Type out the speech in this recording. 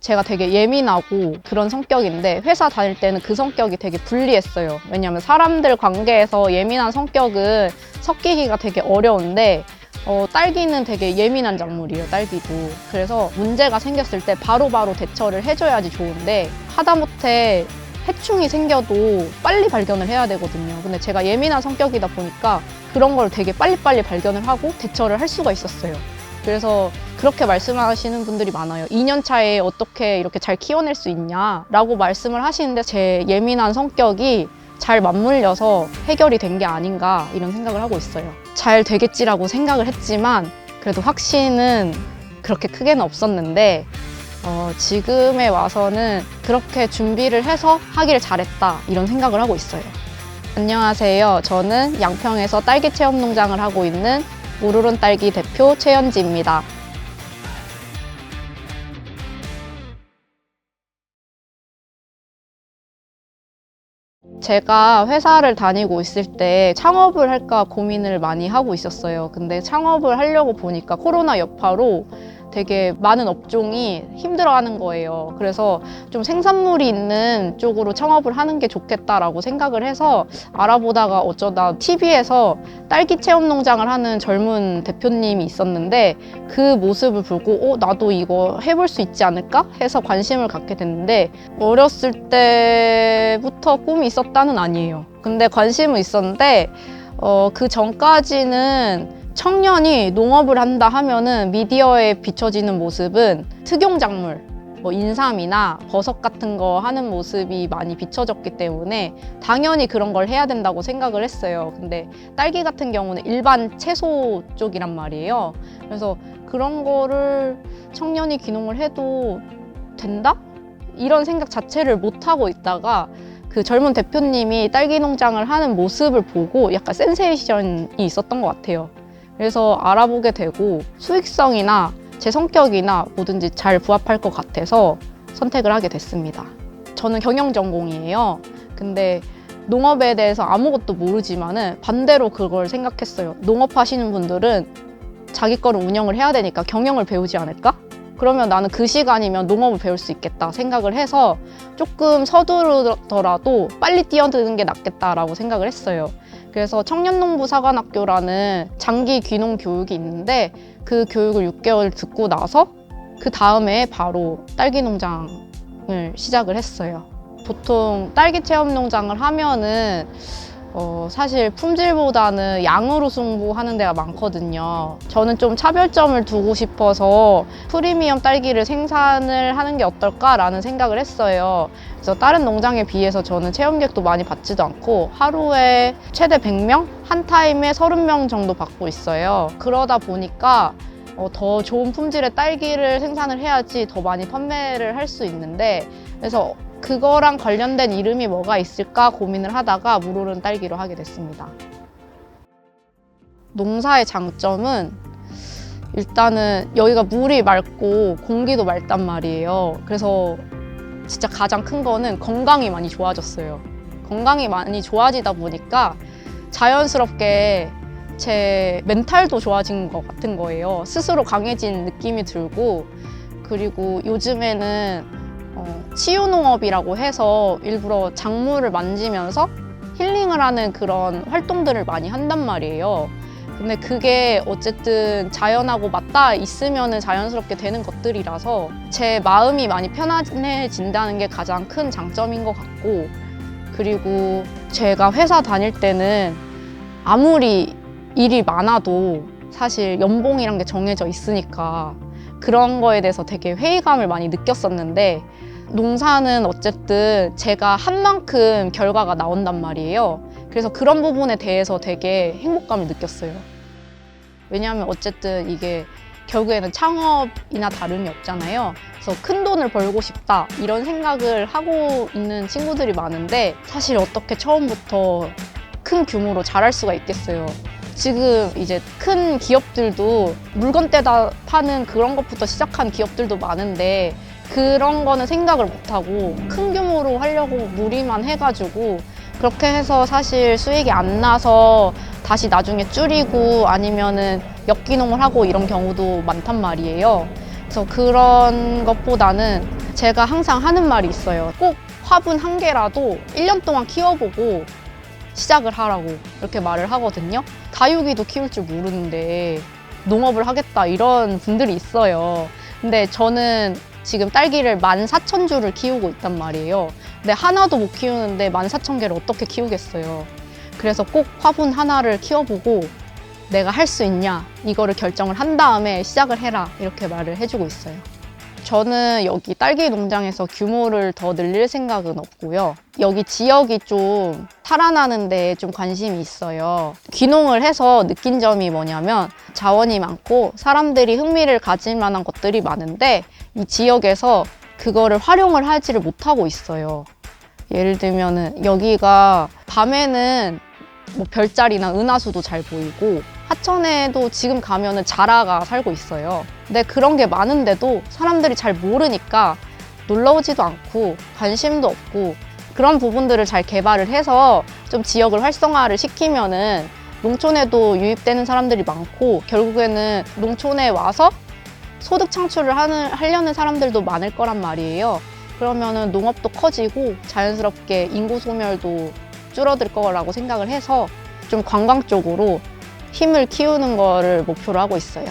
제가 되게 예민하고 그런 성격인데 회사 다닐 때는 그 성격이 되게 불리했어요. 왜냐하면 사람들 관계에서 예민한 성격은 섞이기가 되게 어려운데 딸기는 되게 예민한 작물이에요, 딸기도. 그래서 문제가 생겼을 때 바로바로 대처를 해줘야지 좋은데 하다못해 해충이 생겨도 빨리 발견을 해야 되거든요. 근데 제가 예민한 성격이다 보니까 그런 걸 되게 빨리빨리 발견을 하고 대처를 할 수가 있었어요. 그래서 그렇게 말씀하시는 분들이 많아요. 2년 차에 어떻게 이렇게 잘 키워낼 수 있냐라고 말씀을 하시는데 제 예민한 성격이 잘 맞물려서 해결이 된 게 아닌가 이런 생각을 하고 있어요. 잘 되겠지라고 생각을 했지만 그래도 확신은 그렇게 크게는 없었는데 지금에 와서는 그렇게 준비를 해서 하길 잘했다 이런 생각을 하고 있어요. 안녕하세요. 저는 양평에서 딸기 체험 농장을 하고 있는 우르른 딸기 대표 최연지입니다. 제가 회사를 다니고 있을 때 창업을 할까 고민을 많이 하고 있었어요. 근데 창업을 하려고 보니까 코로나 여파로 되게 많은 업종이 힘들어하는 거예요. 그래서 좀 생산물이 있는 쪽으로 창업을 하는 게 좋겠다라고 생각을 해서 알아보다가 어쩌다 TV에서 딸기 체험 농장을 하는 젊은 대표님이 있었는데 그 모습을 보고 나도 이거 해볼 수 있지 않을까 해서 관심을 갖게 됐는데 어렸을 때부터 꿈이 있었다는 아니에요. 근데 관심은 있었는데 그 전까지는 청년이 농업을 한다 하면은 미디어에 비춰지는 모습은 특용작물, 뭐 인삼이나 버섯 같은 거 하는 모습이 많이 비춰졌기 때문에 당연히 그런 걸 해야 된다고 생각을 했어요. 근데 딸기 같은 경우는 일반 채소 쪽이란 말이에요. 그래서 그런 거를 청년이 귀농을 해도 된다? 이런 생각 자체를 못하고 있다가 그 젊은 대표님이 딸기 농장을 하는 모습을 보고 약간 센세이션이 있었던 것 같아요. 그래서 알아보게 되고 수익성이나 제 성격이나 뭐든지 잘 부합할 것 같아서 선택을 하게 됐습니다. 저는 경영 전공이에요. 근데 농업에 대해서 아무것도 모르지만은 반대로 그걸 생각했어요. 농업하시는 분들은 자기 거를 운영을 해야 되니까 경영을 배우지 않을까? 그러면 나는 그 시간이면 농업을 배울 수 있겠다 생각을 해서 조금 서두르더라도 빨리 뛰어드는 게 낫겠다라고 생각을 했어요. 그래서 청년농부사관학교라는 장기 귀농 교육이 있는데 그 교육을 6개월 듣고 나서 그 다음에 바로 딸기 농장을 시작을 했어요. 보통 딸기 체험 농장을 하면은 사실 품질보다는 양으로 승부하는 데가 많거든요. 저는 좀 차별점을 두고 싶어서 프리미엄 딸기를 생산을 하는 게 어떨까라는 생각을 했어요. 그래서 다른 농장에 비해서 저는 체험객도 많이 받지도 않고 하루에 최대 100명? 한 타임에 30명 정도 받고 있어요. 그러다 보니까 더 좋은 품질의 딸기를 생산을 해야지 더 많이 판매를 할 수 있는데 그래서 그거랑 관련된 이름이 뭐가 있을까 고민을 하다가 우르른 딸기로 하게 됐습니다. 농사의 장점은 일단은 여기가 물이 맑고 공기도 맑단 말이에요. 그래서 진짜 가장 큰 거는 건강이 많이 좋아졌어요. 건강이 많이 좋아지다 보니까 자연스럽게 제 멘탈도 좋아진 것 같은 거예요. 스스로 강해진 느낌이 들고 그리고 요즘에는 치유농업이라고 해서 일부러 작물을 만지면서 힐링을 하는 그런 활동들을 많이 한단 말이에요. 근데 그게 어쨌든 자연하고 맞닿아 있으면 자연스럽게 되는 것들이라서 제 마음이 많이 편안해진다는 게 가장 큰 장점인 것 같고 그리고 제가 회사 다닐 때는 아무리 일이 많아도 사실 연봉이란 게 정해져 있으니까 그런 거에 대해서 되게 회의감을 많이 느꼈었는데 농사는 어쨌든 제가 한 만큼 결과가 나온단 말이에요. 그래서 그런 부분에 대해서 되게 행복감을 느꼈어요. 왜냐하면 어쨌든 이게 결국에는 창업이나 다름이 없잖아요. 그래서 큰 돈을 벌고 싶다 이런 생각을 하고 있는 친구들이 많은데 사실 어떻게 처음부터 큰 규모로 잘할 수가 있겠어요. 지금 이제 큰 기업들도 물건 떼다 파는 그런 것부터 시작한 기업들도 많은데 그런 거는 생각을 못하고 큰 규모로 하려고 무리만 해가지고 그렇게 해서 사실 수익이 안 나서 다시 나중에 줄이고 아니면은 역기농을 하고 이런 경우도 많단 말이에요. 그래서 그런 것보다는 제가 항상 하는 말이 있어요. 꼭 화분 한 개라도 1년 동안 키워보고 시작을 하라고 이렇게 말을 하거든요. 다육이도 키울 줄 모르는데 농업을 하겠다 이런 분들이 있어요. 근데 저는 지금 딸기를 14,000주를 키우고 있단 말이에요. 근데 하나도 못 키우는데 14,000개를 어떻게 키우겠어요. 그래서 꼭 화분 하나를 키워보고 내가 할 수 있냐 이거를 결정을 한 다음에 시작을 해라 이렇게 말을 해주고 있어요. 저는 여기 딸기 농장에서 규모를 더 늘릴 생각은 없고요. 여기 지역이 좀 살아나는 데 좀 관심이 있어요. 귀농을 해서 느낀 점이 뭐냐면 자원이 많고 사람들이 흥미를 가질 만한 것들이 많은데 이 지역에서 그거를 활용을 하지를 못하고 있어요. 예를 들면은 여기가 밤에는 뭐 별자리나 은하수도 잘 보이고 하천에도 지금 가면은 자라가 살고 있어요. 근데 그런 게 많은데도 사람들이 잘 모르니까 놀러 오지도 않고 관심도 없고 그런 부분들을 잘 개발을 해서 좀 지역을 활성화를 시키면은 농촌에도 유입되는 사람들이 많고 결국에는 농촌에 와서 소득 창출을 하려는 사람들도 많을 거란 말이에요. 그러면은 농업도 커지고 자연스럽게 인구 소멸도 줄어들 거라고 생각을 해서 좀 관광 쪽으로 힘을 키우는 거를 목표로 하고 있어요.